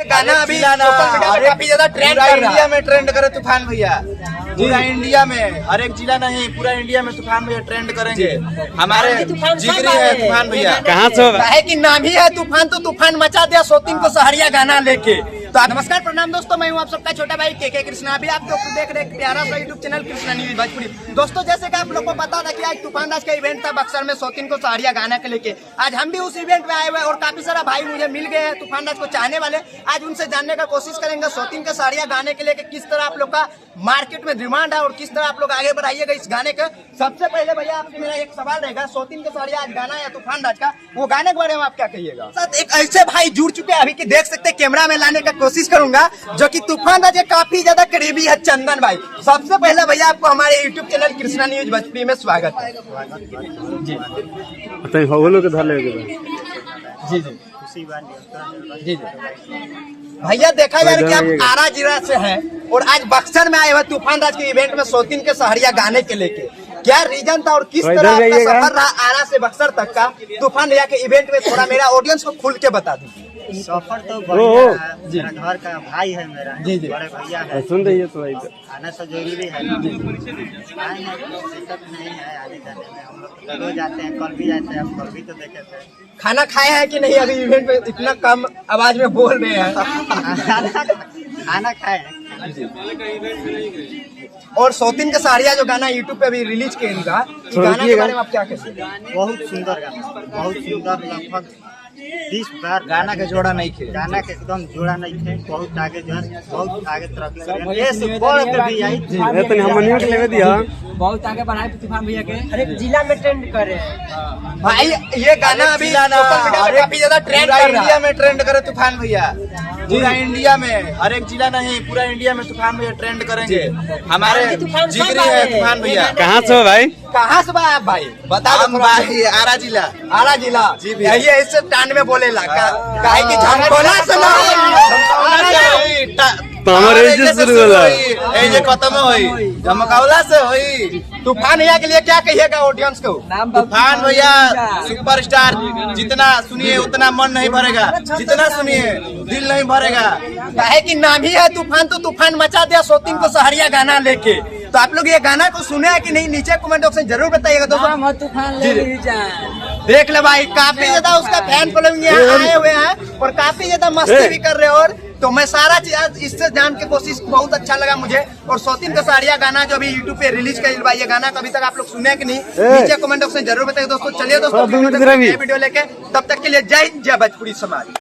गाना अभी social media पे काफी ज्यादा ट्रेंड कर रहा है। इंडिया में ट्रेंड करे तूफान भैया, पूरा इंडिया में, हर एक जिला नहीं पूरा इंडिया में तूफान भैया ट्रेंड करेंगे। हमारे जिगरी है तूफान भैया। कहाँ से है कि नाम ही है तूफान, तो तूफान मचा दिया सोतिन को सहरिया गाना लेके। तो नमस्कार प्रणाम दोस्तों, मैं हूं आप सबका छोटा भाई के कृष्णा। अभी आप लोग देख रहे हैं प्यारा सा YouTube channel Krishna news Bhojpuri. दोस्तों जैसे कि आप लोग को पता था कि आज तूफान राज का इवेंट था बक्सर में सोतिन को सहरिया गाना के लेके। आज हम भी उस इवेंट में आए हुए और काफी सारा भाई मुझे मिल गए हैं तूफान राज को चाहने वाले। आज उनसे जानने का कोशिश करेंगे सोतिन के सहरिया गाने के लेके किस तरह आप लोग का मार्केट में डिमांड है और किस तरह आप लोग आगे बढ़ाइएगा इस गाने का। सबसे पहले भैया आपसे मेरा एक सवाल रहेगा, सोतिन के सहरिया आज गाना है तूफान राज का, वो गाने के बारे में आप क्या कहिएगा? साथ एक ऐसे भाई जुड़ चुके हैं अभी की देख सकते हैं, कैमरा में लाने का कोशिश करूंगा जो कि तूफान राज काफी ज्यादा करीबी है, चंदन भाई। सबसे पहले भैया आपको हमारे YouTube channel Krishna news Bhojpuri में स्वागत है जी। जी जी जी भैया, देखा जा रहा है कि आप आरा जिला से हैं और आज बक्सर में आए हुए तूफान राज के इवेंट में सोतिन के सहरिया गाने के लेके। क्या रीजन था और किस तरह आपका सफर रहा आरा से बक्सर तक का तूफान भैया के इवेंट में? थोड़ा मेरा ऑडियंस को खुल के बता दीजिए। सफर तो बढ़िया है, मेरा घर का भाई है, मेरा जी जी बड़े भैया है, सुन रही है तो आना तो जरूरी है ना। दिक्कत नहीं है आने जाने में, हम लोग तो रोज आते हैं, कल भी जाते हैं, कल भी तो देखे थे। खाना खाए हैं कि नहीं? अभी इवेंट में इतना कम आवाज में बोल रहे हैं। खाना खाए हैं। और सोतिन का सहरिया जो गाना यूट्यूब पे अभी रिलीज किए इनका, इस गाना के बारे में आप क्या कहेंगे? बहुत सुंदर गाना, बहुत सुंदर, लगभग 20 बार गाना के जोड़ा नहीं खे, गाना के एकदम जोड़ा नहीं थे। बहुत आगे जो है, बहुत आगे तरफ ये बढ़ के भी आई बहुत आगे बढ़ाए तूफान भैया के, हर एक जिला में ट्रेंड कर रहे हैं भाई। ये गाना अभी सोशल मीडिया पे काफी ज्यादा ट्रेंड कर रहा है। इंडिया में ट्रेंड करे तूफान भैया, पूरा इंडिया में, हर एक जिला नहीं पूरा इंडिया में तूफान भैया ट्रेंड करेंगे। हमारे जिगरी है तूफान भैया। कहाँ से हो भाई? कहाँ से भाई आप भाई बता दो? भाई आरा जिला। आरा जिला जी भैया। यही इससे टान में बोलेला काहे कि झमकोला से ये खत्म होई धमकावला से होई। तूफान भैया के लिए क्या कहिएगा ऑडियंस को? तूफान भैया सुपरस्टार, जितना सुनिए उतना मन नहीं भरेगा, जितना सुनिए दिल नहीं भरेगा। काहे कि नाम ही है तूफान, तो तूफान मचा दिया सोतिन को सहरिया गाना लेके। तो आप लोग ये गाना को सुने हैं कि नहीं? नीचे कमेंट बॉक्स में जरूर बताइएगा दोस्तों। तूफान देख ले भाई, काफी ज्यादा उसका फैन फॉलोइंग यहाँ आए हुए हैं और काफी ज्यादा मस्ती भी कर रहे हैं। और तो मैं सारा चीज इससे जान के कोशिश, बहुत अच्छा लगा मुझे। और सोतिन का सहरिया गाना जो अभी यूट्यूब पे रिलीज कर, ये गाना कभी तक आप लोग सुने हैं कि नहीं? नीचे कमेंट बॉक्स में जरूर बताइए दोस्तों। चलिए दोस्तों वीडियो लेके, तब तक के लिए जय हिंद, जय भोजपुरी समाज।